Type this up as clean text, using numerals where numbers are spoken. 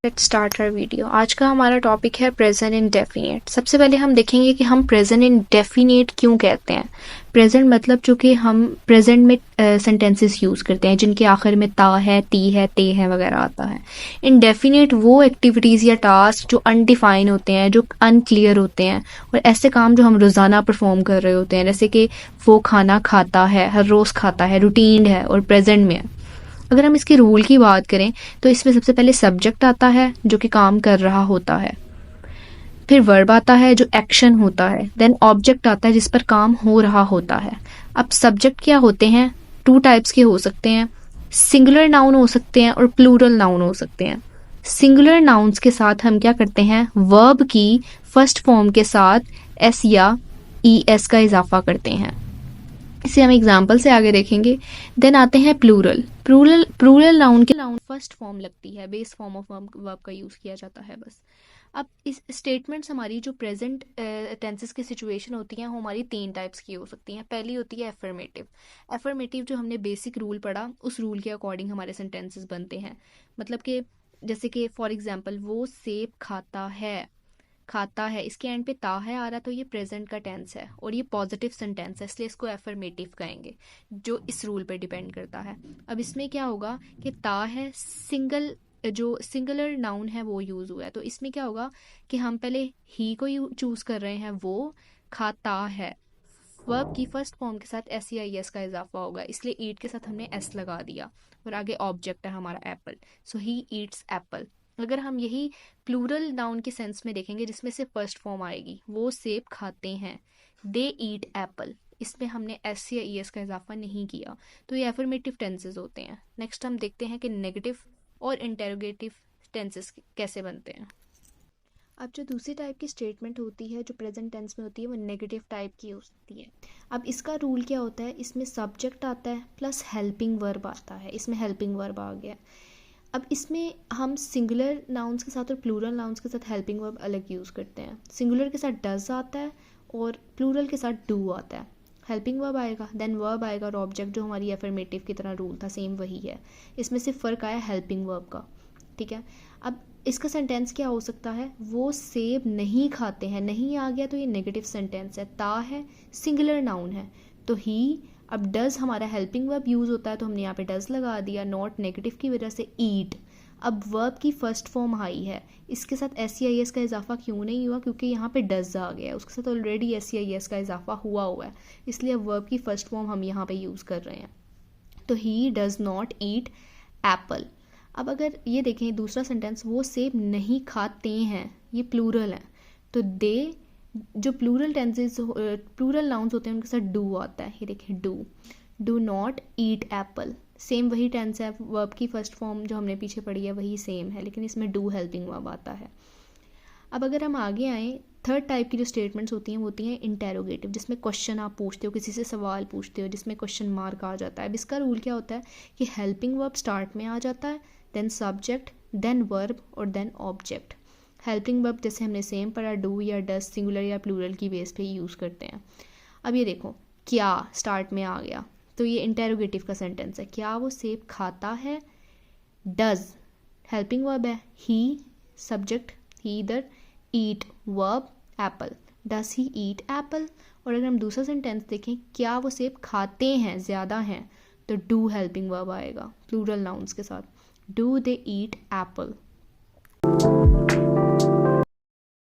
Let's start our video. आज का हमारा टॉपिक है प्रेजेंट इंडेफिनिट। सबसे पहले हम देखेंगे कि हम प्रेजेंट इंडेफिनिट क्यों कहते हैं। प्रेजेंट मतलब चूँकि हम प्रेजेंट में सेंटेंसेस यूज़ करते हैं जिनके आखिर में ता है, ती है, ते है वगैरह आता है। इंडेफिनिट वो एक्टिविटीज़ या टास्क जो अनडिफाइन होते हैं, जो अनक्लियर होते हैं, और ऐसे काम जो हम रोज़ाना परफॉर्म कर रहे होते हैं, जैसे कि वो खाना खाता है, हर रोज़ खाता है, रूटीन है और प्रेजेंट में है। अगर हम इसके रूल की बात करें तो इसमें सबसे पहले सब्जेक्ट आता है जो कि काम कर रहा होता है, फिर वर्ब आता है जो एक्शन होता है, देन ऑब्जेक्ट आता है जिस पर काम हो रहा होता है। अब सब्जेक्ट क्या होते हैं, टू टाइप्स के हो सकते हैं, सिंगुलर नाउन हो सकते हैं और प्लूरल नाउन हो सकते हैं। सिंगुलर नाउन्स के साथ हम क्या करते हैं, वर्ब की फर्स्ट फॉर्म के साथ एस या ई एस का इजाफा करते हैं। इसे हम एग्जाम्पल से आगे देखेंगे। देन आते हैं प्लूरल। प्लूरल नाउन के नाउन फर्स्ट फॉर्म लगती है, बेस फॉर्म ऑफ वर्ब का यूज किया जाता है बस। अब इस स्टेटमेंट्स हमारी जो प्रेजेंट टेंसेस की सिचुएशन होती हैं वो हमारी तीन टाइप्स की हो सकती हैं। पहली होती है एफर्मेटिव। एफर्मेटिव जो हमने बेसिक रूल पढ़ा उस रूल के अकॉर्डिंग हमारे सेंटेंसेस बनते हैं। मतलब कि जैसे कि फॉर एग्जाम्पल वो सेब खाता है, खाता है, इसके एंड पे ता है आ रहा तो ये प्रेजेंट का टेंस है और ये पॉजिटिव सेंटेंस है, इसलिए इसको एफर्मेटिव कहेंगे, जो इस रूल पे डिपेंड करता है। अब इसमें क्या होगा कि ता है, जो सिंगुलर नाउन है वो यूज हुआ है, तो इसमें क्या होगा कि हम पहले ही को चूज कर रहे हैं, वो खाता है, वर्ब की फर्स्ट फॉर्म के साथ एस या एस का इजाफा होगा, इसलिए ईट के साथ हमने एस लगा दिया और आगे ऑब्जेक्ट है हमारा Apple, so he eats Apple. अगर हम यही प्लूरल नाउन के सेंस में देखेंगे जिसमें से फर्स्ट फॉर्म आएगी, वो सेब खाते हैं, दे ईट एप्पल, इसमें हमने एस या ई एस का इजाफा नहीं किया, तो ये एफर्मेटिव टेंसेस होते हैं। नेक्स्ट हम देखते हैं कि नेगेटिव और इंटेरोगेटिव टेंसेस कैसे बनते हैं। अब जो दूसरी टाइप की स्टेटमेंट होती है जो प्रेजेंट टेंस में होती है वो नेगेटिव टाइप की होती है। अब इसका रूल क्या होता है, इसमें सब्जेक्ट आता है प्लस हेल्पिंग वर्ब आता है, इसमें हेल्पिंग वर्ब आ गया। अब इसमें हम सिंगुलर नाउन्स के साथ और प्लूरल नाउन्स के साथ हेल्पिंग वर्ब अलग यूज़ करते हैं। सिंगुलर के साथ डज आता है और प्लूरल के साथ डू आता है। हेल्पिंग वर्ब आएगा, देन वर्ब आएगा और ऑब्जेक्ट जो हमारी एफर्मेटिव की तरह रूल था सेम वही है, इसमें सिर्फ फ़र्क आया हेल्पिंग वर्ब का। ठीक है, अब इसका सेंटेंस क्या हो सकता है, वो सेब नहीं खाते हैं, नहीं आ गया तो ये नेगेटिव सेंटेंस है, ता है सिंगुलर नाउन है तो ही। अब डज हमारा हेल्पिंग वर्ब यूज़ होता है तो हमने यहाँ पे डज लगा दिया, नॉट नेगेटिव की वजह से ईट। अब वर्ब की फर्स्ट फॉर्म आई है, इसके साथ एस या एस का इजाफा क्यों नहीं हुआ, क्योंकि यहाँ पे डज आ गया है, उसके साथ ऑलरेडी एस या एस का इजाफा हुआ है, इसलिए अब वर्ब की फर्स्ट फॉर्म हम यहाँ पे यूज़ कर रहे हैं। तो he does not eat Apple. अब अगर ये देखें दूसरा सेंटेंस, वो सेब नहीं खाते हैं, ये प्लूरल है, तो दे, जो प्लूरल टेंसेस प्लूरल नाउन्स होते हैं उनके साथ डू आता है, ये देखिए do not eat Apple, same वही टेंस है, वर्ब की फर्स्ट फॉर्म जो हमने पीछे पढ़ी है वही सेम है, लेकिन इसमें डू हेल्पिंग वर्ब आता है। अब अगर हम आगे आएँ, थर्ड टाइप की जो स्टेटमेंट्स होती हैं वो होती हैं इंटेरोगेटिव, जिसमें क्वेश्चन आप पूछते हो, किसी से सवाल पूछते हो, जिसमें क्वेश्चन मार्क आ जाता है। अब इसका रूल क्या होता है कि हेल्पिंग वर्ब स्टार्ट में आ जाता है, देन सब्जेक्ट, देन वर्ब और देन ऑब्जेक्ट। हेल्पिंग वर्ब जैसे हमने सेम पढ़ा, डू या डज सिंगुलर या प्लूरल की बेस पे यूज़ करते हैं। अब ये देखो क्या स्टार्ट में आ गया तो ये इंटेरोगेटिव का सेंटेंस है, क्या वो सेब खाता है, डज हेल्पिंग वर्ब है, ही सब्जेक्ट, ही इधर, eat verb, apple, does he eat apple. और अगर हम दूसरा सेंटेंस देखें, क्या वो सेब खाते हैं, ज़्यादा हैं, तो डू हेल्पिंग वर्ब आएगा प्लूरल नाउन्स के साथ, डू दे ईट एप्पल।